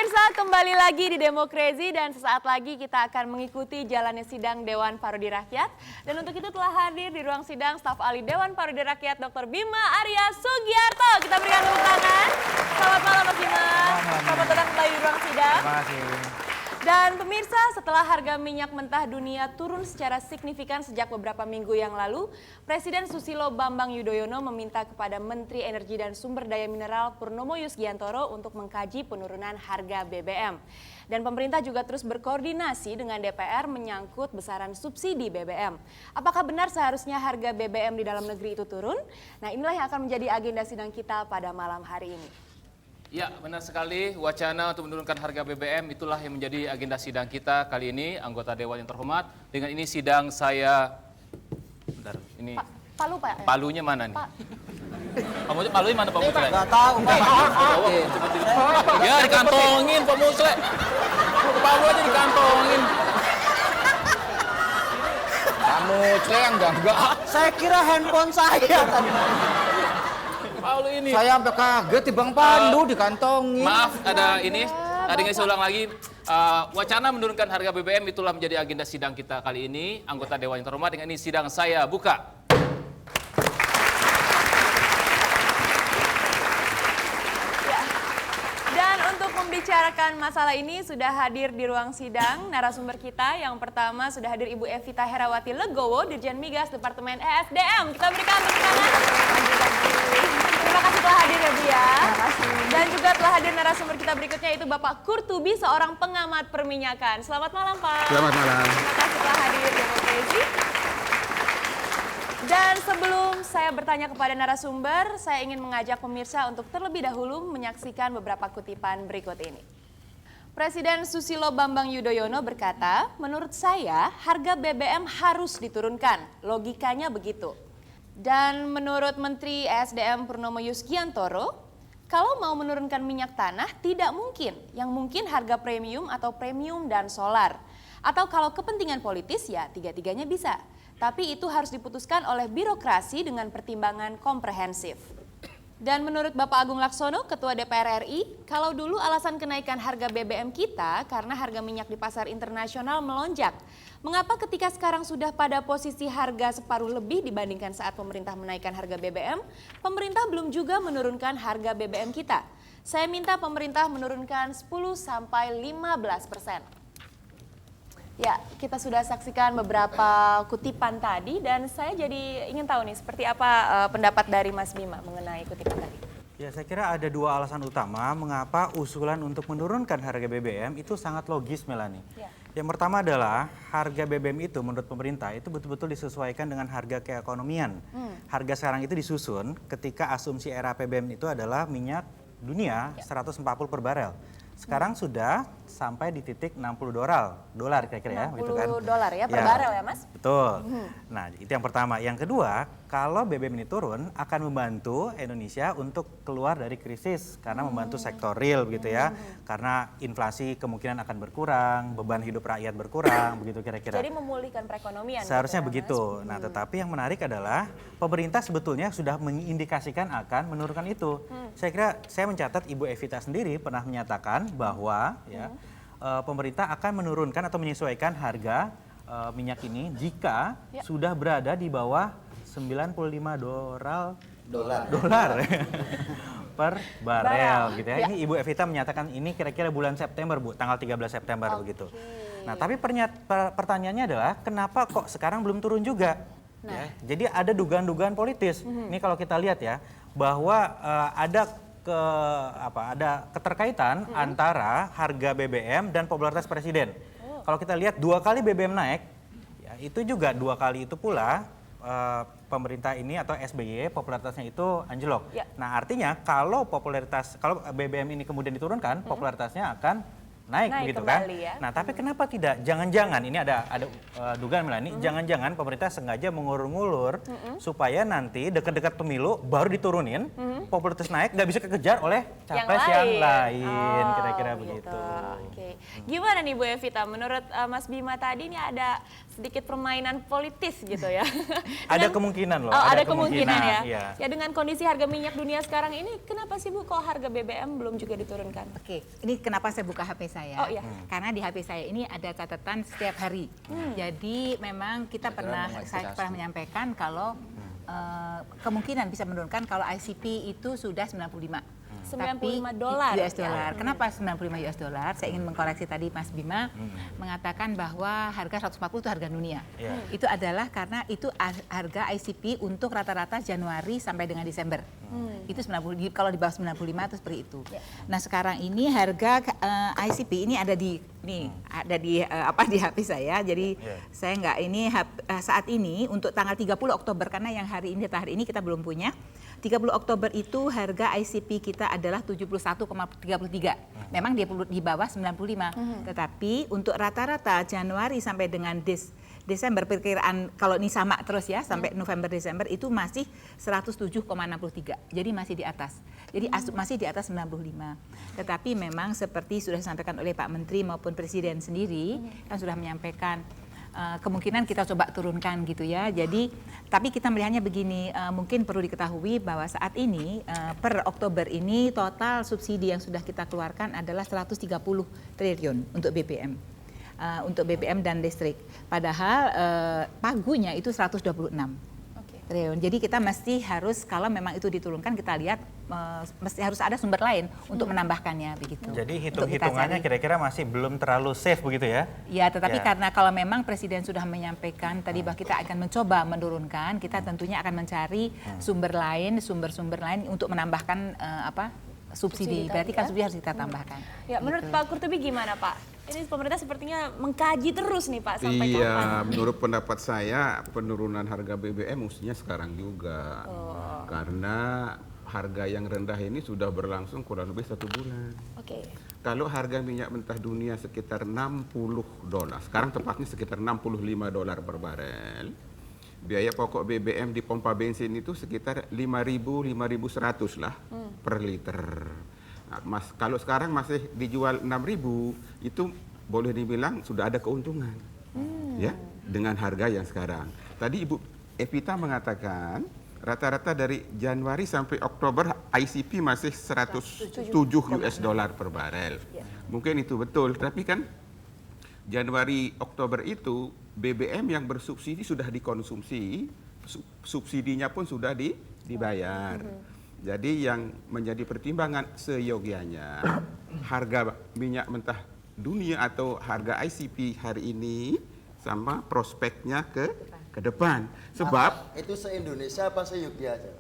Pemirsa, kembali lagi di Demokrasi dan sesaat lagi kita akan mengikuti jalannya sidang Dewan Parodi Rakyat. Dan untuk itu telah hadir di ruang sidang staf ahli Dewan Parodi Rakyat Dr. Bima Arya Sugiarto. Kita berikan tepuk tangan. Selamat malam Mas Bima. Selamat datang kembali di ruang sidang. Terima kasih. Dan pemirsa, setelah harga minyak mentah dunia turun secara signifikan sejak beberapa minggu yang lalu, Presiden Susilo Bambang Yudhoyono meminta kepada Menteri Energi dan Sumber Daya Mineral Purnomo Yusgiantoro untuk mengkaji penurunan harga BBM. Dan pemerintah juga terus berkoordinasi dengan DPR menyangkut besaran subsidi BBM. Apakah benar seharusnya harga BBM di dalam negeri itu turun? Nah, inilah yang akan menjadi agenda sidang kita pada malam hari ini. Ya, benar sekali. Wacana untuk menurunkan harga BBM itulah yang menjadi agenda sidang kita kali ini, anggota Dewan yang terhormat. Dengan ini sidang saya... Bentar, ini... Palu, Pak. Palunya mana nih? Palunya mana Pak Musle? Gak tahu, Pak. Ya, dikantongin Pak Musle. Palu aja dikantongin. Kamu yang enggak. Saya kira handphone saya tadi. Palu ini. Saya sampai kaget di Bang Pandu dikantongin. Maaf, ada ini. Tadi nggak saya ulang lagi. Wacana menurunkan harga BBM itulah menjadi agenda sidang kita kali ini. Anggota Dewan yang terhormat, dengan ini sidang saya buka. Dan untuk membicarakan masalah ini sudah hadir di ruang sidang narasumber kita. Yang pertama sudah hadir Ibu Evita Herawati Legowo, Dirjen Migas Departemen ESDM. Kita berikan tepuk tangan. Terima kasih telah hadir ya Bu ya. Terima kasih. Dan juga telah hadir narasumber kita berikutnya yaitu Bapak Kurtubi, seorang pengamat perminyakan. Selamat malam Pak. Selamat malam. Terima kasih telah hadir di Demokrasi. Dan sebelum saya bertanya kepada narasumber, saya ingin mengajak pemirsa untuk terlebih dahulu menyaksikan beberapa kutipan berikut ini. Presiden Susilo Bambang Yudhoyono berkata, menurut saya harga BBM harus diturunkan, logikanya begitu. Dan menurut Menteri ESDM Purnomo Yusgiantoro, kalau mau menurunkan minyak tanah tidak mungkin, yang mungkin harga premium atau premium dan solar. Atau kalau kepentingan politis ya tiga-tiganya bisa. Tapi itu harus diputuskan oleh birokrasi dengan pertimbangan komprehensif. Dan menurut Bapak Agung Laksono, Ketua DPR RI, kalau dulu alasan kenaikan harga BBM kita karena harga minyak di pasar internasional melonjak. Mengapa ketika sekarang sudah pada posisi harga separuh lebih dibandingkan saat pemerintah menaikkan harga BBM, pemerintah belum juga menurunkan harga BBM kita? Saya minta pemerintah menurunkan 10-15%. Ya, kita sudah saksikan beberapa kutipan tadi dan saya jadi ingin tahu nih seperti apa pendapat dari Mas Bima mengenai kutipan tadi. Ya, saya kira ada dua alasan utama mengapa usulan untuk menurunkan harga BBM itu sangat logis, Melanie. Ya. Yang pertama adalah harga BBM itu menurut pemerintah itu betul-betul disesuaikan dengan harga keekonomian. Harga sekarang itu disusun ketika asumsi era PBM itu adalah minyak dunia 140 per barel. Sekarang sudah sampai di titik $60 kira-kira ya, gitu kan? $60 ya per barel ya Mas? Betul. Nah, itu yang pertama. Yang kedua, kalau BBM ini turun akan membantu Indonesia untuk keluar dari krisis karena membantu sektor real begitu ya. Karena inflasi kemungkinan akan berkurang, beban hidup rakyat berkurang, begitu kira-kira. Jadi memulihkan perekonomian. Seharusnya gitu ya, begitu. Mas? Nah, tetapi yang menarik adalah pemerintah sebetulnya sudah mengindikasikan akan menurunkan itu. Saya kira saya mencatat Ibu Evita sendiri pernah menyatakan bahwa ya pemerintah akan menurunkan atau menyesuaikan harga minyak ini jika sudah berada di bawah $95 per barel gitu ya. Ini Ibu Evita menyatakan ini kira-kira bulan September Bu, tanggal 13 September begitu. Nah, tapi pertanyaannya adalah kenapa kok sekarang belum turun juga? Nah. Ya, jadi ada dugaan-dugaan politis. Ini kalau kita lihat ya bahwa ada keterkaitan antara harga BBM dan popularitas presiden. Kalau kita lihat 2 kali BBM naik, ya, itu juga 2 kali itu pula pemerintah ini atau SBY popularitasnya itu anjlok. Ya. Nah, artinya kalau BBM ini kemudian diturunkan, popularitasnya akan naik begitu kan? Ya. Nah, tapi kenapa tidak? Jangan-jangan ini ada dugaan Melani, jangan-jangan pemerintah sengaja mengulur-ngulur supaya nanti dekat-dekat pemilu baru diturunin, popularitas naik nggak bisa kekejar oleh capres yang lain, kira-kira begitu. Oke. Gimana nih Bu Evita, menurut Mas Bima tadi ini ada sedikit permainan politis gitu ya? Ada kemungkinan loh. Oh, ada kemungkinan ya. Iya. Ya dengan kondisi harga minyak dunia sekarang ini, kenapa sih Bu kok harga BBM belum juga diturunkan? Oke, ini kenapa saya buka HP saya? Oh, iya. Karena di HP saya ini ada catatan setiap hari. Jadi memang saya pernah menyampaikan kalau kemungkinan bisa menurunkan kalau ICP itu sudah 95. $95 US dollar. Kenapa 95 US dollar? Saya ingin mengkoreksi tadi Mas Bima mengatakan bahwa harga 140 itu harga dunia. Itu adalah karena itu harga ICP untuk rata-rata Januari sampai dengan Desember. Itu 90, kalau di bawah 95 itu seperti itu. Nah, sekarang ini harga ICP ini ada di di HP saya. Jadi saya nggak ini saat ini untuk tanggal 30 Oktober karena yang hari ini kita belum punya. 30 Oktober itu harga ICP kita adalah 71,33. Memang dia di bawah 95. Tetapi untuk rata-rata Januari sampai dengan Desember perkiraan kalau ini sama terus ya sampai November Desember itu masih 107,63. Jadi masih di atas. Jadi masih di atas 95. Tetapi memang seperti sudah disampaikan oleh Pak Menteri maupun Presiden sendiri kan sudah menyampaikan kemungkinan kita coba turunkan gitu ya. Jadi tapi kita melihatnya begini, mungkin perlu diketahui bahwa saat ini per Oktober ini total subsidi yang sudah kita keluarkan adalah 130 triliun untuk BBM. Untuk BBM dan listrik. Padahal pagunya itu 126 triliun. Jadi kita mesti harus kalau memang itu diturunkan kita lihat mesti harus ada sumber lain untuk menambahkannya begitu. Jadi hitung-hitungannya kira-kira masih belum terlalu safe begitu ya? Ya, tetapi karena kalau memang Presiden sudah menyampaikan tadi bahwa kita akan mencoba menurunkan, kita tentunya akan mencari sumber lain untuk menambahkan subsidi. Berarti kan subsidi harus kita tambahkan. Ya, menurut Pak Kurtubi gimana Pak? Ini pemerintah sepertinya mengkaji terus nih Pak sampai kapan? Iya, menurut pendapat saya penurunan harga BBM mestinya sekarang juga. Karena harga yang rendah ini sudah berlangsung kurang lebih 1 bulan. Oke. Kalau harga minyak mentah dunia sekitar $60, sekarang tepatnya sekitar $65 per barel. Biaya pokok BBM di pompa bensin itu sekitar 5.000-5.100 lah per liter. Nah, kalau sekarang masih dijual 6.000, itu boleh dibilang sudah ada keuntungan, ya, dengan harga yang sekarang. Tadi Ibu Evita mengatakan rata-rata dari Januari sampai Oktober ICP masih 107 US dollar per barel. Mungkin itu betul, tapi kan Januari Oktober itu BBM yang bersubsidi sudah dikonsumsi, subsidinya pun sudah dibayar. Jadi yang menjadi pertimbangan seyogianya harga minyak mentah dunia atau harga ICP hari ini sama prospeknya ke depan. Sebab itu se-Indonesia apa se-Yogyakarta aja?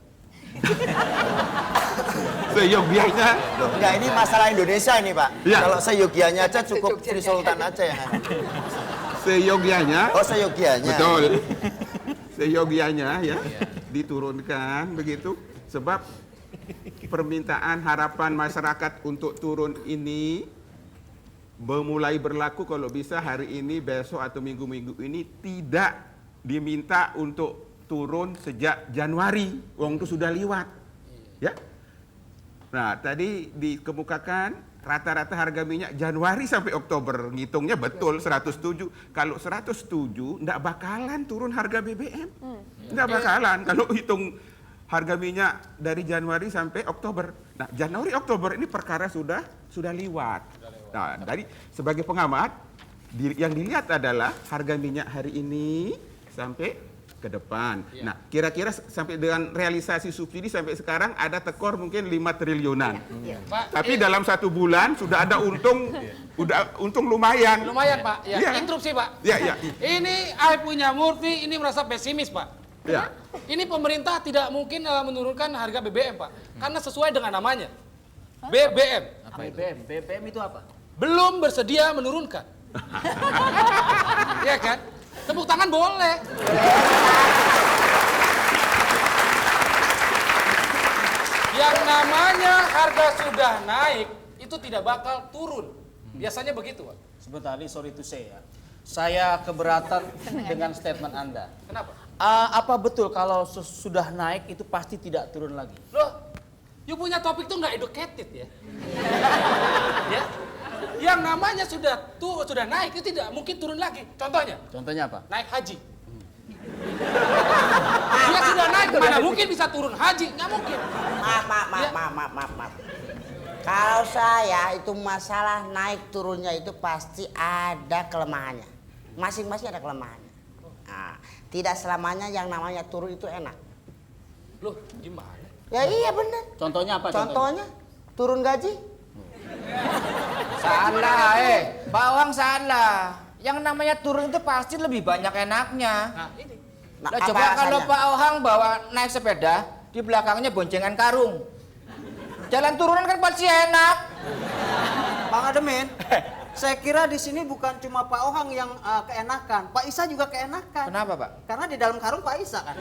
seyogianya. Enggak, ini masalah Indonesia ini Pak. Ya. Kalau se-Yogyanya aja cukup Sri Sultan aja yang ada. Seyogianya. Oh, se-Yogyanya. Betul. Seyogianya ya diturunkan begitu. Sebab permintaan harapan masyarakat untuk turun ini mulai berlaku kalau bisa hari ini, besok atau minggu-minggu ini tidak diminta untuk turun sejak Januari. Wong itu sudah liwat. Ya. Nah, tadi dikemukakan rata-rata harga minyak Januari sampai Oktober ngitungnya betul 107. Kalau 107 enggak bakalan turun harga BBM. Enggak bakalan kalau hitung harga minyak dari Januari sampai Oktober. Nah, Januari Oktober ini perkara sudah liwat. Nah, dari sebagai pengamat yang dilihat adalah harga minyak hari ini sampai ke depan. Nah, kira-kira sampai dengan realisasi subsidi sampai sekarang ada tekor mungkin 5 triliunan. Tapi dalam 1 bulan sudah ada untung lumayan. Lumayan Pak. Ya. Ya. Interupsi Pak. Ya. Ini saya punya Murphy ini merasa pesimis Pak. Ya. Ini pemerintah tidak mungkin menurunkan harga BBM Pak. Karena sesuai dengan namanya. BBM. BBM itu apa? Belum bersedia menurunkan. Ya kan? Tepuk tangan boleh. Yang namanya harga sudah naik itu tidak bakal turun. Biasanya begitu Pak. Sebentar, ini sorry to say ya. Saya keberatan dengan statement Anda. Kenapa? Apa betul kalau sudah naik itu pasti tidak turun lagi? Loh, you punya topik tuh nggak educated ya. Ya. Yang yang namanya sudah naik itu tidak mungkin turun lagi. Contohnya Contohnya apa? naik haji. Dia sudah naik, mana mungkin bisa turun haji? Nggak mungkin. Maaf. Kalau saya itu masalah naik turunnya itu pasti ada kelemahannya. Masing-masing ada kelemahannya. Nah, tidak selamanya yang namanya turun itu enak. Loh, gimana? Ya iya benar. Contohnya apa? Contohnya turun gaji. Salah, Pak Wang salah. Yang namanya turun itu pasti lebih banyak enaknya. Nah, ini. Nah, Lah, apa coba kalau alasannya? Pak Ohang bawa naik sepeda, di belakangnya boncengan karung. Jalan turunan kan pasti enak. Bang Ademin, saya kira di sini bukan cuma Pak Ohang yang keenakan, Pak Isa juga keenakan. Kenapa, Pak? Karena di dalam karung Pak Isa kan.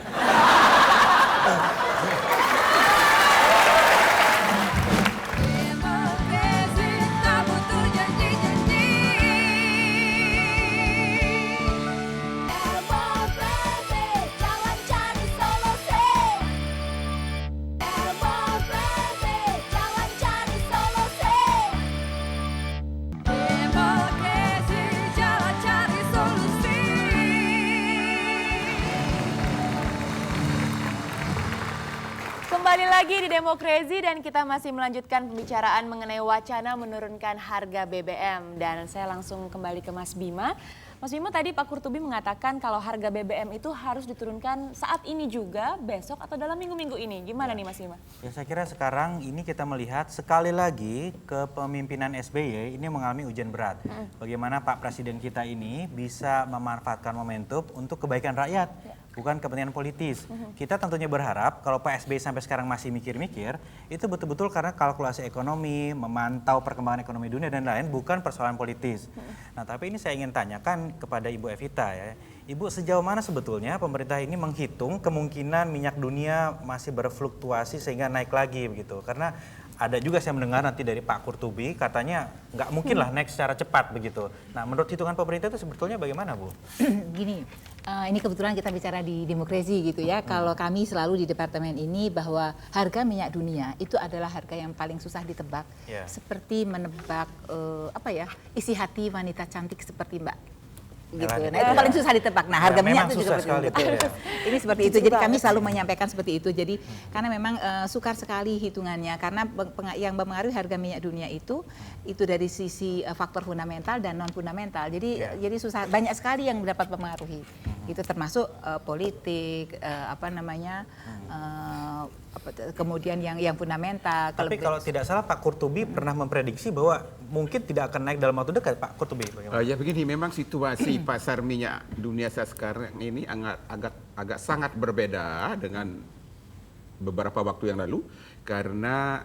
Kembali lagi di Demokrasi dan kita masih melanjutkan pembicaraan mengenai wacana menurunkan harga BBM. Dan saya langsung kembali ke Mas Bima. Mas Bima, tadi Pak Kurtubi mengatakan kalau harga BBM itu harus diturunkan saat ini juga, besok atau dalam minggu-minggu ini. Gimana nih Mas Bima? Ya saya kira sekarang ini kita melihat sekali lagi kepemimpinan SBY ini mengalami ujian berat. Bagaimana Pak Presiden kita ini bisa memanfaatkan momentum untuk kebaikan rakyat, bukan kepentingan politis. Kita tentunya berharap kalau Pak SBY sampai sekarang masih mikir-mikir, itu betul-betul karena kalkulasi ekonomi, memantau perkembangan ekonomi dunia dan lain, bukan persoalan politis. Nah tapi ini saya ingin tanyakan kepada Ibu Evita ya. Ibu, sejauh mana sebetulnya pemerintah ini menghitung kemungkinan minyak dunia masih berfluktuasi sehingga naik lagi begitu? Karena ada juga saya mendengar nanti dari Pak Kurtubi katanya nggak mungkin lah naik secara cepat begitu. Nah menurut hitungan pemerintah itu sebetulnya bagaimana Bu? Gini, ini kebetulan kita bicara di Demokrasi gitu ya. Kalau kami selalu di departemen ini bahwa harga minyak dunia itu adalah harga yang paling susah ditebak. Yeah. Seperti menebak isi hati wanita cantik seperti Mbak. Gitu. Melani. Nah itu paling susah ditebak. Nah harga Ya, minyak memang itu juga susah seperti sekali, itu. Bu, ya. Ini seperti itu. Jadi kami selalu menyampaikan seperti itu. Jadi karena memang sukar sekali hitungannya. Karena yang mempengaruhi harga minyak dunia itu dari sisi faktor fundamental dan non fundamental. Jadi susah, banyak sekali yang dapat mempengaruhi. Itu termasuk politik, kemudian yang fundamental. Tapi kalau tidak salah Pak Kurtubi pernah memprediksi bahwa mungkin tidak akan naik dalam waktu dekat, Pak Kurtubi. Bagaimana? Ya begini, memang situasi pasar minyak dunia saat sekarang ini agak sangat berbeda dengan beberapa waktu yang lalu karena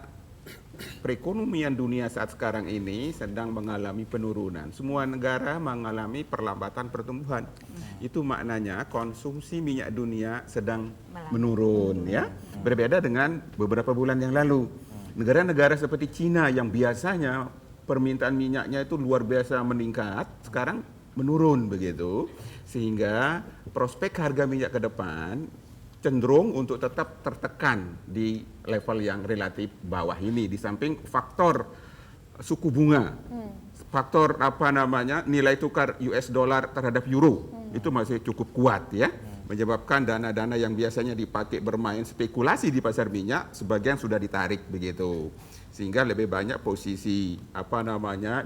perekonomian dunia saat sekarang ini sedang mengalami penurunan. Semua negara mengalami perlambatan pertumbuhan. Itu maknanya konsumsi minyak dunia sedang menurun ya. Berbeda dengan beberapa bulan yang lalu. Negara-negara seperti Cina yang biasanya permintaan minyaknya itu luar biasa meningkat, sekarang menurun begitu. Sehingga prospek harga minyak ke depan cenderung untuk tetap tertekan di level yang relatif bawah ini, di samping faktor suku bunga, faktor nilai tukar US dollar terhadap euro itu masih cukup kuat ya, menyebabkan dana-dana yang biasanya dipakai bermain spekulasi di pasar minyak sebagian sudah ditarik begitu, sehingga lebih banyak posisi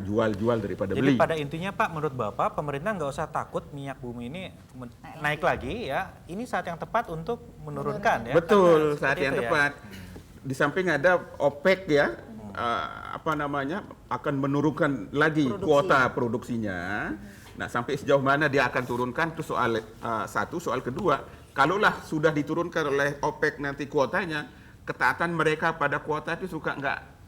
jual-jual daripada beli. Jadi pada intinya Pak, menurut Bapak pemerintah nggak usah takut minyak bumi ini naik lagi ya. Ini saat yang tepat untuk menurunkan ya. Betul, saat Seperti yang itu, tepat. Di samping ada OPEC ya, akan menurunkan lagi kuota produksinya. Nah, sampai sejauh mana dia akan turunkan itu soal satu, soal kedua. Kalaulah sudah diturunkan oleh OPEC nanti kuotanya, ketaatan mereka pada kuota itu suka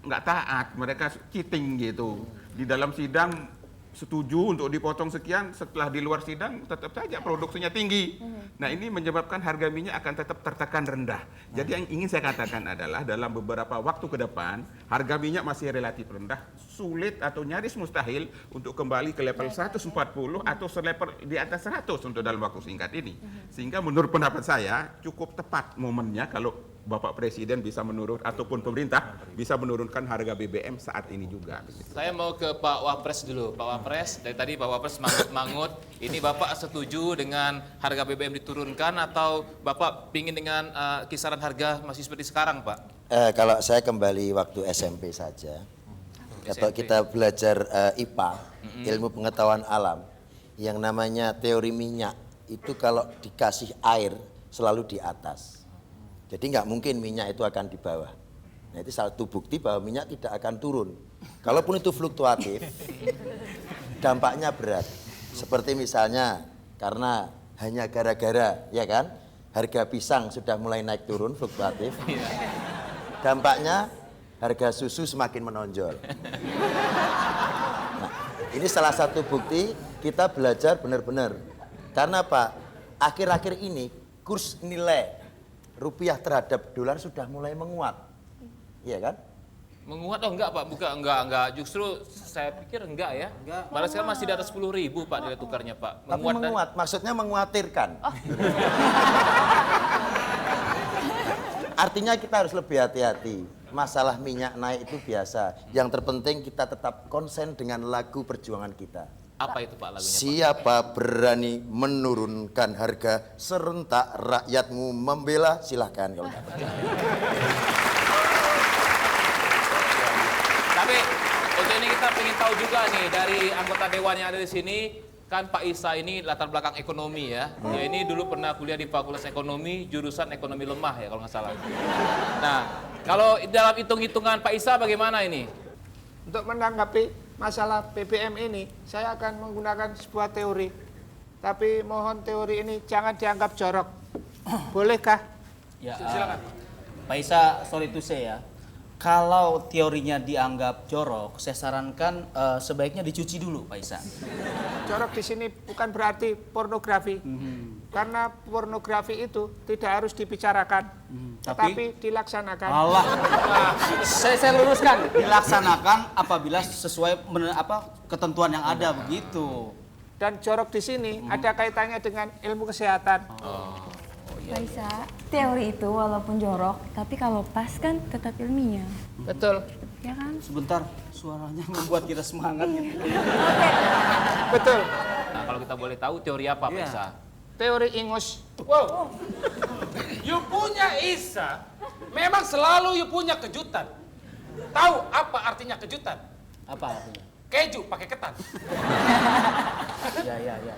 nggak taat, mereka cheating gitu. Di dalam sidang setuju untuk dipotong sekian, setelah di luar sidang tetap saja produksinya tinggi. Nah ini menyebabkan harga minyak akan tetap tertekan rendah. Jadi yang ingin saya katakan adalah dalam beberapa waktu ke depan, harga minyak masih relatif rendah, sulit atau nyaris mustahil untuk kembali ke level 140 atau selevel di atas 100 untuk dalam waktu singkat ini. Sehingga menurut pendapat saya cukup tepat momennya kalau Bapak Presiden bisa ataupun pemerintah bisa menurunkan harga BBM saat ini juga. Saya mau ke Pak Wapres dulu. Pak Wapres, dari tadi Pak Wapres mangut-mangut, ini Bapak setuju dengan harga BBM diturunkan atau Bapak pingin dengan kisaran harga masih seperti sekarang, Pak? Kalau saya kembali waktu SMP saja, atau kita belajar IPA, ilmu pengetahuan alam, yang namanya teori minyak, itu kalau dikasih air selalu di atas. Jadi nggak mungkin minyak itu akan di bawah. Nah itu satu bukti bahwa minyak tidak akan turun. Kalaupun itu fluktuatif, dampaknya berat. Seperti misalnya karena hanya gara-gara, ya kan, harga pisang sudah mulai naik turun fluktuatif. Dampaknya harga susu semakin menonjol. Nah, ini salah satu bukti kita belajar benar-benar. Karena apa? Akhir-akhir ini kurs nilai rupiah terhadap dolar sudah mulai menguat. Iya kan? Menguat enggak, Pak? Bukan enggak. Justru saya pikir enggak ya. Malah sekarang masih di atas 10.000, Pak, nilai tukarnya, Pak. Tapi menguat, maksudnya menguatirkan. Artinya kita harus lebih hati-hati. Masalah minyak naik itu biasa. Yang terpenting kita tetap konsen dengan lagu perjuangan kita. Apa itu, Pak, lagunya, Pak? Siapa berani menurunkan harga serentak rakyatmu membela, silahkan kalau nggak percaya. Tapi untuk ini kita ingin tahu juga nih dari anggota dewan yang ada di sini. Kan Pak Isa ini latar belakang ekonomi ya. Dia ini dulu pernah kuliah di Fakultas Ekonomi, jurusan ekonomi lemah ya kalau nggak salah. Nah, kalau dalam hitung-hitungan Pak Isa bagaimana ini? Untuk menanggapi masalah BBM ini, saya akan menggunakan sebuah teori. Tapi mohon teori ini jangan dianggap jorok. Bolehkah? Ya, Silakan. Pak Isa, sorry to say ya. Kalau teorinya dianggap jorok, saya sarankan sebaiknya dicuci dulu, Pak Isa. Jorok di sini bukan berarti pornografi. Karena pornografi itu tidak harus dibicarakan, tetapi dilaksanakan. Allah, saya luruskan, dilaksanakan apabila sesuai ketentuan yang ada begitu. Dan jorok di sini ada kaitannya dengan ilmu kesehatan. Pak Isa, teori itu walaupun jorok, tapi kalau pas kan tetap ilmiah. Betul. Ya kan? Sebentar, suaranya membuat kita semangat. Betul. Nah, kalau kita boleh tahu teori apa, Pak Isa? Teori ingus. Wow. You punya Isa, memang selalu you punya kejutan. Tahu apa artinya kejutan? Apa artinya? Keju pakai ketan. Ya.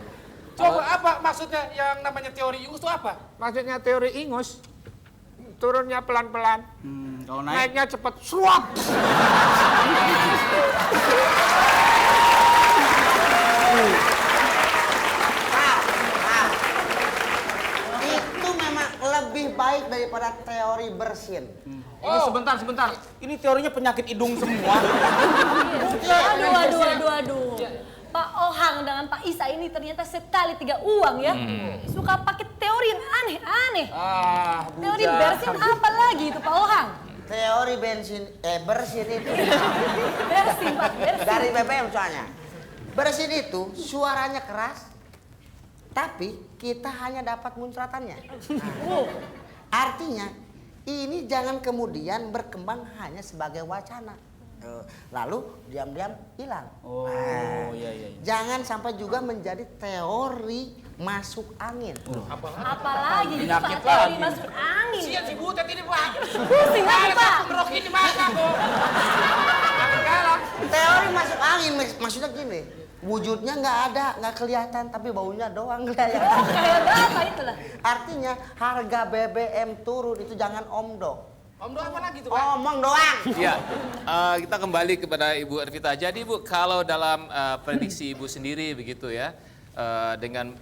Coba apa maksudnya yang namanya teori ingus itu apa? Maksudnya teori ingus, turunnya pelan-pelan, Kalau naik, naiknya cepat, suap. Itu memang lebih baik daripada teori bersin. ini sebentar. Ini teorinya penyakit hidung semua. Aduh. Pak Ohang dengan Pak Isa ini ternyata sekali tiga uang ya. Suka pakai teori yang aneh-aneh. Teori bersin apa lagi itu Pak Ohang? Teori bersin itu Bersin Pak, bersin. dari BBM soalnya. Bersin itu suaranya keras, tapi kita hanya dapat muncratannya. Nah, artinya ini jangan kemudian berkembang hanya sebagai wacana. Lalu diam-diam hilang. Iya. Jangan sampai juga menjadi teori masuk angin. Apalagi itu Pak, teori masuk angin. Sian si butet ini, Pak. Pusing lagi Pak. Ngerok ini maka kok. Teori masuk angin maksudnya gini, wujudnya nggak ada, nggak kelihatan, tapi baunya doang kelihatan. Kayak apa itulah? Artinya harga BBM turun itu jangan omdo. Omdo apa lagi tuh, Pak? Omong doang. Ya, kita kembali kepada Ibu Ervita. Jadi Bu, kalau dalam prediksi Ibu sendiri begitu ya, dengan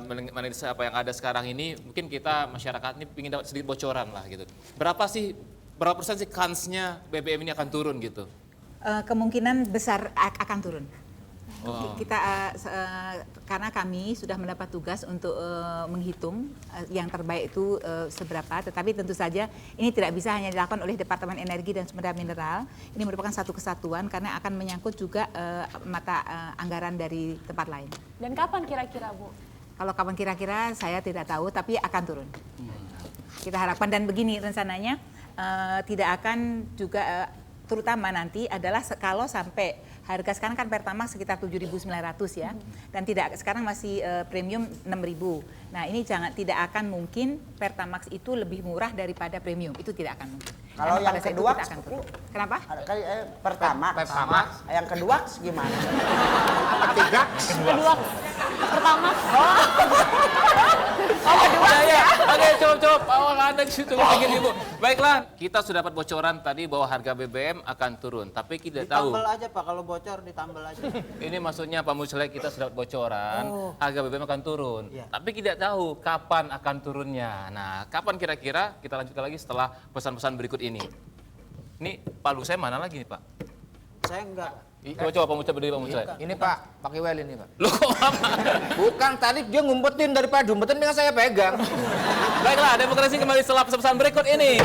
menganalisa apa yang ada sekarang ini, mungkin kita masyarakat ini ingin dapat sedikit bocoran lah gitu. Berapa persen sih kansnya BBM ini akan turun gitu? Kemungkinan besar akan turun. Oh. Kita karena kami sudah mendapat tugas untuk menghitung yang terbaik itu seberapa, tetapi tentu saja ini tidak bisa hanya dilakukan oleh Departemen Energi dan Sumber Daya Mineral. Ini merupakan satu kesatuan karena akan menyangkut juga mata anggaran dari tempat lain. Dan kapan kira-kira Bu? Kalau kapan kira-kira saya tidak tahu, tapi akan turun. Kita harapkan dan begini rencananya tidak akan juga terutama nanti adalah kalau sampai harga sekarang kan Pertamax sekitar 7.900 ya, dan sekarang masih premium 6.000. Nah ini tidak akan mungkin Pertamax itu lebih murah daripada premium, itu tidak akan mungkin. Kalau Karena yang pada saat itu kedua, kita akan turun. Kenapa? Pertamax. Yang kedua gimana? Ketiga. Kedua. Pertama. Ya. Oke, cukup. Awal Anda cukup bikin Ibu. Baiklah, kita sudah dapat bocoran tadi bahwa harga BBM akan turun, tapi kita tahu. Ditambal aja Pak, kalau bocor ditambal aja. Ini maksudnya Pak Musle, kita sudah dapat bocoran, harga BBM akan turun. Tapi tidak tahu kapan akan turunnya. Nah, kapan kira-kira kita lanjutkan lagi setelah pesan-pesan berikut ini. Ini Pak Lu saya mana lagi nih Pak? Saya enggak. Coba Pak Musle berdiri Pak Musle. Ini Pak, pakai well ini Pak. Loh kok lama? Bukan, tadi dia ngumpetin daripada diumpetin dengan saya pegang. Baiklah, demokrasi kembali setelah pesan-pesan berikut ini.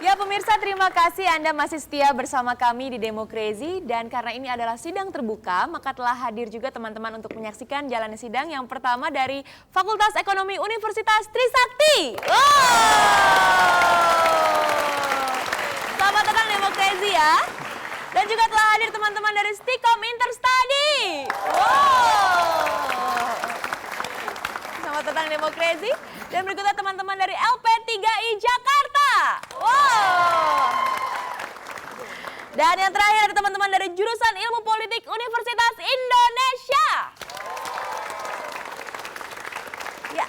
Ya pemirsa, terima kasih Anda masih setia bersama kami di Demokrasi, dan karena ini adalah sidang terbuka, maka telah hadir juga teman-teman untuk menyaksikan jalannya sidang. Yang pertama dari Fakultas Ekonomi Universitas Trisakti. Selamat datang Demokrasi ya. Dan juga telah hadir teman-teman dari Stikom Interstudy. Selamat datang Demokrasi. Dan berikutnya teman-teman dari LP3I Jakarta. Dan yang terakhir ada teman-teman dari jurusan Ilmu Politik Universitas Indonesia. Ya.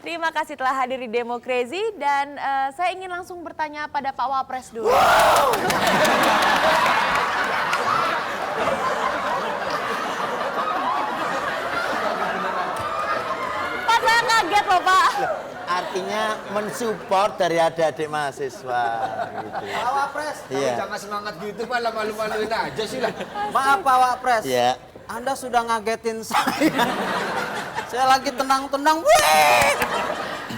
Terima kasih telah hadir di Demokrasi, dan saya ingin langsung bertanya pada Pak Wapres dulu. Pak, saya kaget loh Pak. Artinya mensupport dari adik-adik mahasiswa gitu. Pak Wapres, jangan semangat gitu Pak, malu-maluin aja sih lah. Maaf Pak Wapres. Ya. Anda sudah ngagetin saya. Saya lagi tenang-tenang.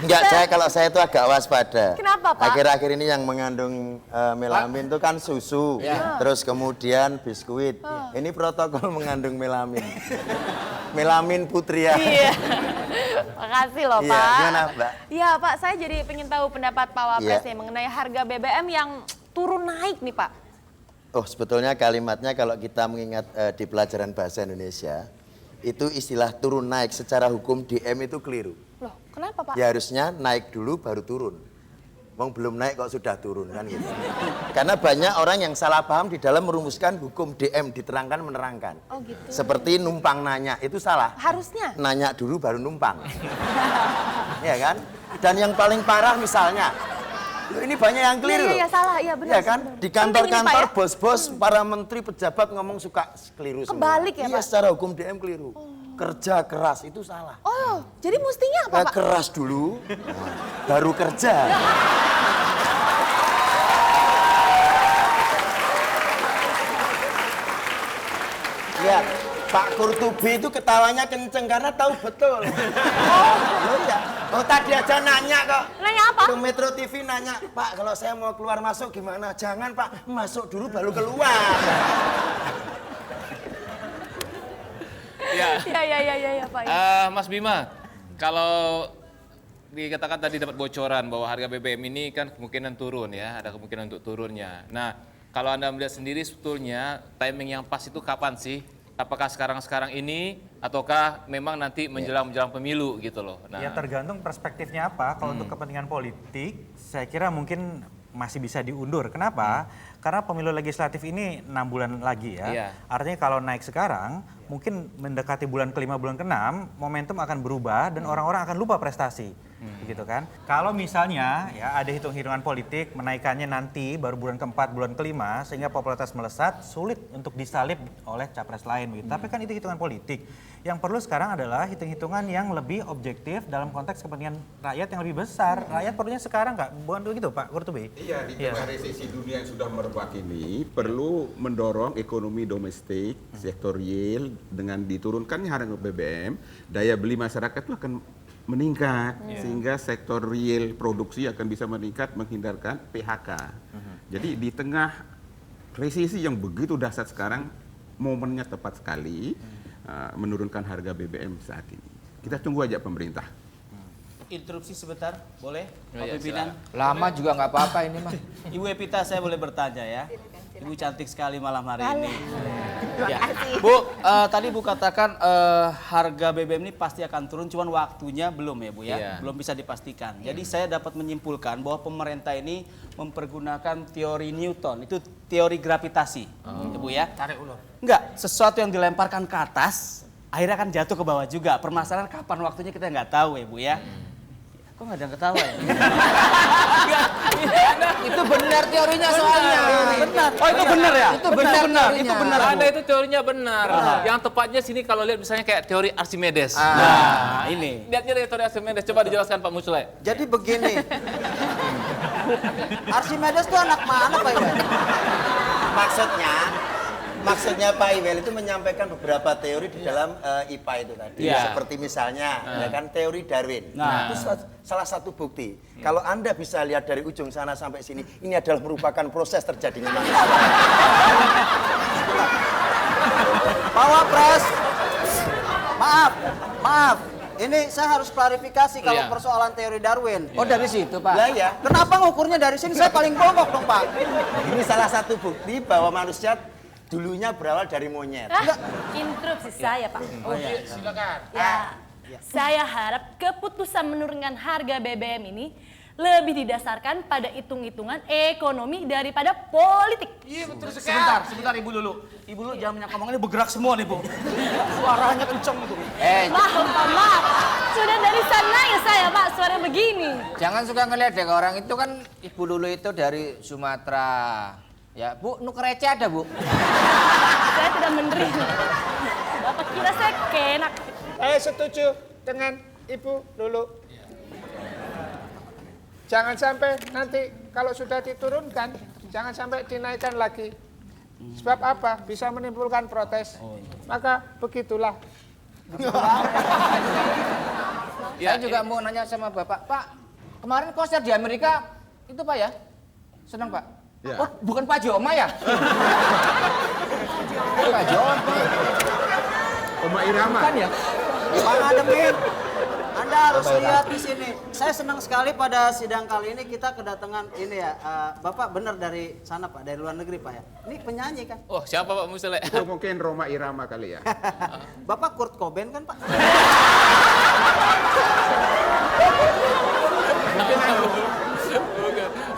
Enggak, kalau saya itu agak waspada. Kenapa, Pak? Akhir-akhir ini yang mengandung melamin itu kan susu, terus kemudian biskuit. Ini protokol mengandung melamin. Melamin putria. Iya. Makasih loh Iya, Pak. gimana, Mbak? Iya Pak, saya jadi pengen tahu pendapat Pak Wapres nih mengenai harga BBM yang turun naik nih Pak. Oh, sebetulnya kalimatnya kalau kita mengingat di pelajaran bahasa Indonesia, itu istilah turun naik secara hukum DM itu keliru. Loh, kenapa Pak? Ya harusnya naik dulu baru turun. Wong belum naik kok sudah turun kan gitu. Karena banyak orang yang salah paham di dalam merumuskan hukum DM, diterangkan menerangkan. Oh gitu. Seperti numpang nanya, itu salah. Harusnya. Nanya dulu baru numpang. Ya kan? Dan yang paling parah misalnya, ini banyak yang keliru. Iya, salah, iya benar. Ya kan? Benar. Di kantor-kantor Penting ini, Pak, ya? bos-bos, para menteri, pejabat ngomong suka keliru semua. Kebalik ya, Iya, Pak? secara hukum DM keliru. Kerja keras itu salah. Oh, jadi mestinya apa Pak? Keras dulu, baru kerja. Ya, Pak Kurtubi itu ketawanya kenceng karena tahu betul. Oh iya. Oh tadi aja nanya kok. Nanya apa? Ke Metro TV nanya, Pak kalau saya mau keluar masuk gimana? Jangan Pak, masuk dulu baru keluar. Ya. Pak. Mas Bima, kalau dikatakan tadi dapat bocoran bahwa harga BBM ini kan kemungkinan turun ya, ada kemungkinan untuk turunnya. Nah, kalau Anda melihat sendiri sebetulnya timing yang pas itu kapan sih? Apakah sekarang-sekarang ini ataukah memang nanti menjelang pemilu gitu loh? Nah, Ya tergantung perspektifnya apa. Kalau untuk kepentingan politik, saya kira mungkin masih bisa diundur. Kenapa? karena pemilu legislatif ini 6 bulan lagi ya. Iya. Artinya kalau naik sekarang, mungkin mendekati bulan ke-5, bulan ke-6, momentum akan berubah dan orang-orang akan lupa prestasi. Begitu kan? Kalau misalnya ya ada hitung-hitungan politik menaikkannya nanti baru bulan ke-4, bulan ke-5 sehingga popularitas melesat, sulit untuk disalib oleh capres lain begitu. Tapi kan itu hitungan politik. Yang perlu sekarang adalah hitung-hitungan yang lebih objektif dalam konteks kepentingan rakyat yang lebih besar. Rakyat perlunya sekarang nggak? Bukan begitu Pak Kurtubi? Iya, di tengah resesi dunia yang sudah merebak ini perlu mendorong ekonomi domestik, sektor real dengan diturunkannya harga BBM, daya beli masyarakat itu akan meningkat sehingga sektor real produksi akan bisa meningkat menghindarkan PHK. Jadi di tengah resesi yang begitu dahsyat sekarang momennya tepat sekali menurunkan harga BBM saat ini. Kita tunggu aja pemerintah. Interupsi sebentar, boleh? Oh, Pak iya, Pimpinan. Lama juga nggak apa-apa ini mah. Ibu Evita, saya boleh bertanya ya? Ibu cantik sekali malam hari ini. Ya. Bu, tadi Bu katakan harga BBM ini pasti akan turun, cuman waktunya belum ya Bu ya? Iya. Belum bisa dipastikan. Jadi saya dapat menyimpulkan bahwa pemerintah ini mempergunakan teori Newton, itu teori gravitasi. Ya Bu ya? Tarik ulur. Enggak, sesuatu yang dilemparkan ke atas, akhirnya akan jatuh ke bawah juga. Permasalahan kapan waktunya kita nggak tahu ya Bu ya? Kok nggak ada yang ketawa ya? Itu benar teorinya soalnya. Benar. Oh itu benar ya? Itu benar teorinya. Itu benar. Ada itu teorinya benar. Yang tepatnya sini kalau lihat misalnya kayak teori Archimedes. Nah, ini. Lihatnya dari teori Archimedes. Coba dijelaskan Pak Musle. Jadi begini, Archimedes itu anak mana Pak Iwan? Maksudnya Pak Iwel itu menyampaikan beberapa teori di dalam IPA itu tadi. Iya. Seperti misalnya ya kan teori Darwin. Nah. Itu salah satu bukti. Kalau Anda bisa lihat dari ujung sana sampai sini, ini adalah merupakan proses terjadinya manusia. Pak Wapres, maaf. Ini saya harus klarifikasi kalau Iya. persoalan teori Darwin. Oh dari situ Pak. Lah ya, Kenapa ngukurnya dari sini? Saya paling bongkok dong Pak. ini salah satu bukti bahwa manusia dulunya berawal dari monyet. Interupsi saya, Pak. Silakan. Ya, saya harap keputusan menurunkan harga BBM ini lebih didasarkan pada hitung-hitungan ekonomi daripada politik. Iya betul sekali. Sebentar Ibu dulu. Ibu dulu jangan banyak ngomong, ini bergerak semua nih Bu. Suaranya kenceng itu. Maaf. Sudah dari sana ya saya, Pak, suara begini. Jangan suka ngeledek orang itu kan Ibu Lulu itu dari Sumatera. Ya Bu, nuker receh ada Bu. Saya tidak menerima. Bapak kira saya kenak. Saya setuju dengan Ibu Lulu. Jangan sampai nanti kalau sudah diturunkan, jangan sampai dinaikkan lagi. Sebab apa? Bisa menimbulkan protes. Maka begitulah. Saya juga mau nanya sama Bapak. Pak, kemarin konser di Amerika itu Pak ya? Senang Pak? Ya. Oh, bukan Pak Joma ya? Pak Joma. Oma Irama. Bukan ya? Pak Ademin, Anda harus lihat di sini. Saya senang sekali pada sidang kali ini kita kedatangan ini ya, Bapak benar dari sana Pak, dari luar negeri Pak ya. Ini penyanyi kan? Oh, siapa Pak Musle? Itu mungkin Roma Irama kali ya. Bapak Kurt Cobain kan Pak?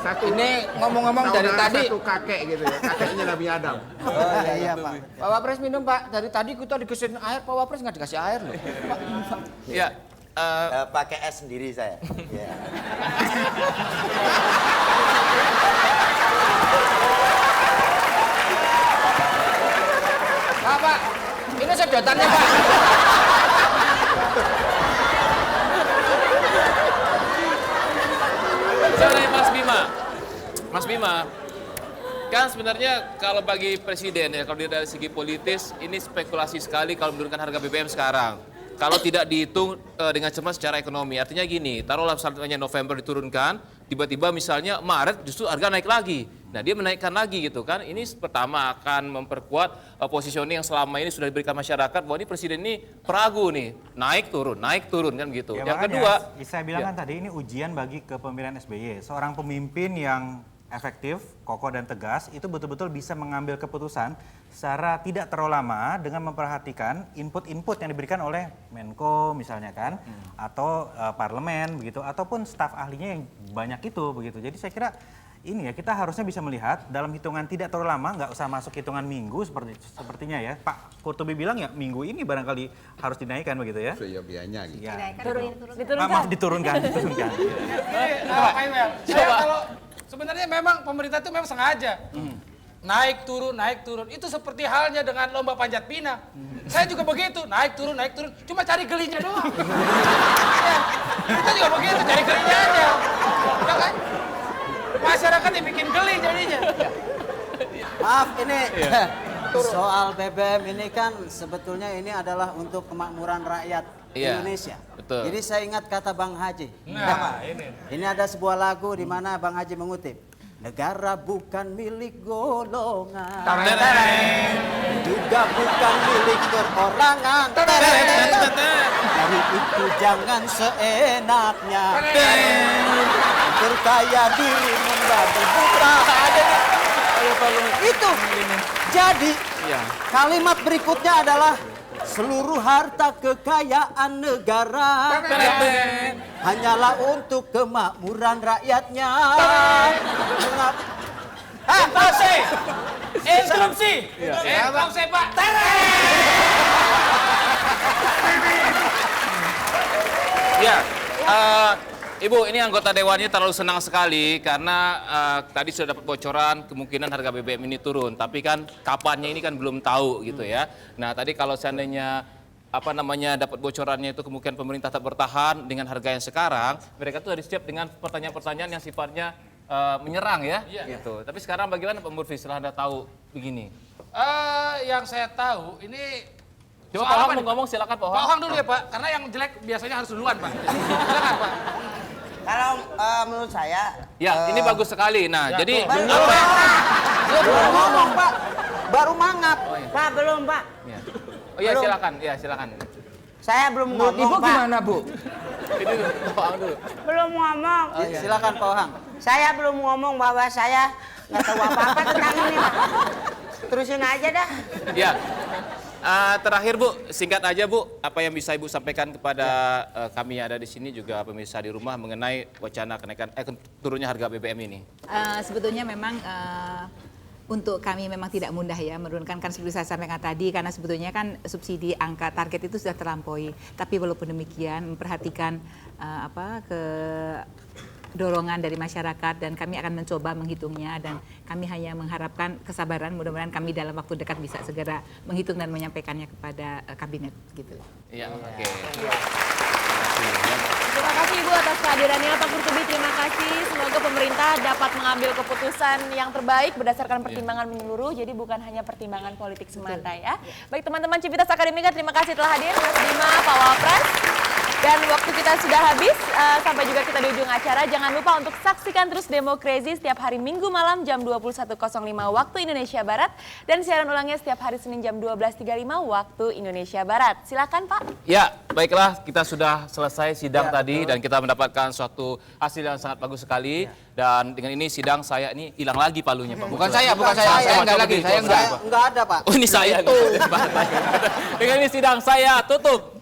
Ini ngomong-ngomong dari tadi. Satu kakek gitu ya, kakeknya Nabi Adam. Oh iya Pak. Pak Wapres minum Pak. Dari tadi kita dikasihin air, Pak Wapres nggak dikasih air loh. Ya. Pakai es sendiri saya. Ya. Pak, ini sedotannya Pak. Soalnya Mas Bima, kan sebenarnya kalau bagi presiden ya, kalau dari segi politis ini spekulasi sekali kalau menurunkan harga BBM sekarang. Kalau tidak dihitung dengan cermat secara ekonomi, artinya gini, taruhlah misalnya November diturunkan, tiba-tiba misalnya Maret justru harga naik lagi. Nah dia menaikkan lagi gitu kan, ini pertama akan memperkuat positioning yang selama ini sudah diberikan masyarakat bahwa ini presiden ini peragu nih, naik turun kan gitu. Ya, yang makanya, kedua, saya bilang kan tadi ini ujian bagi kepemimpinan SBY. Seorang pemimpin yang efektif, kokoh dan tegas itu betul-betul bisa mengambil keputusan secara tidak terlalu lama dengan memperhatikan input-input yang diberikan oleh Menko misalnya kan, atau parlemen begitu, ataupun staf ahlinya yang banyak itu begitu. Jadi saya kira ini ya, kita harusnya bisa melihat dalam hitungan tidak terlalu lama, nggak usah masuk hitungan minggu sepertinya ya. Pak Kurtubi bilang ya minggu ini barangkali harus dinaikkan begitu ya. Seyogianya gitu. Ya. Diturunkan. Maaf, diturunkan. Pak Iwer, saya kalau sebenarnya memang pemerintah itu memang sengaja naik turun. Itu seperti halnya dengan lomba panjat pinang. Saya juga begitu, naik turun, cuma cari gelinya doang. Ya, kita juga begitu, cari gelinya aja. Ya kan? Masyarakat yang bikin geli jadinya. Maaf ini soal BBM ini kan sebetulnya ini adalah untuk kemakmuran rakyat Indonesia. Betul. Jadi saya ingat kata Bang Haji. Nah, Ini ada sebuah lagu di mana Bang Haji mengutip. Negara bukan milik golongan, juga bukan milik perorangan. Dari itu jangan seenaknya berkaya diri menjadi putra. Itu. Jadi kalimat berikutnya adalah seluruh harta kekayaan negara hanyalah untuk kemakmuran rakyatnya. Interupsi, Pak. Ya, Ibu, ini anggota dewannya terlalu senang sekali karena tadi sudah dapat bocoran kemungkinan harga BBM ini turun. Tapi kan kapannya ini kan belum tahu gitu ya. Nah, tadi kalau seandainya dapat bocorannya itu kemungkinan pemerintah tetap bertahan dengan harga yang sekarang, mereka tuh harus siap dengan pertanyaan-pertanyaan yang sifatnya menyerang ya. Gitu. Tapi sekarang bagaimana Pak Murfi setelah Anda tahu begini? Yang saya tahu ini Coba Pak Ohang mau ngomong, silakan Pak Ohang. Pak Ohang dulu ya Pak, karena yang jelek biasanya harus duluan Pak. Silakan Pak. Kalau menurut saya, Ya, ini bagus sekali. Nah, jadi belum ngomong Pak, baru mangap. Pak belum Pak. Oh iya, silakan. Ya, silakan. Saya belum ngomong Ibu Pak. gimana, Bu? Ini Pak Ohang dulu. Belum ngomong. Silakan Pak Ohang. Saya belum ngomong bahwa saya nggak tahu apa-apa tentang ini Pak. Terusin aja dah. Ya. Terakhir Bu, singkat aja Bu, apa yang bisa Ibu sampaikan kepada kami yang ada di sini juga pemirsa di rumah mengenai wacana kenaikan turunnya harga BBM ini? Sebetulnya memang untuk kami memang tidak mudah ya menurunkan, kan seperti saya sampaikan tadi, karena sebetulnya kan subsidi angka target itu sudah terlampaui. Tapi walaupun demikian memperhatikan dorongan dari masyarakat dan kami akan mencoba menghitungnya, dan kami hanya mengharapkan kesabaran, mudah-mudahan kami dalam waktu dekat bisa segera menghitung dan menyampaikannya kepada kabinet gitu. Iya, oke. Terima kasih Ibu atas kehadirannya. Pak Kurtubi, terima kasih. Semoga pemerintah dapat mengambil keputusan yang terbaik berdasarkan pertimbangan menyeluruh, jadi bukan hanya pertimbangan politik semata ya. Baik teman-teman Civitas Akademika, terima kasih telah hadir. Mas Bima, Pak Wapres. Dan waktu kita sudah habis, sampai juga kita di ujung acara. Jangan lupa untuk saksikan terus Demo Crazy setiap hari Minggu malam jam 21.05 waktu Indonesia Barat. Dan siaran ulangnya setiap hari Senin jam 12.35 waktu Indonesia Barat. Silakan Pak. Ya, baiklah, kita sudah selesai sidang tadi dan kita mendapatkan suatu hasil yang sangat bagus sekali. Dan dengan ini sidang saya ini hilang lagi palunya Pak. Bukan saya enggak lagi, saya enggak. Enggak ada Pak. Oh, ini saya. Dengan ini sidang saya tutup.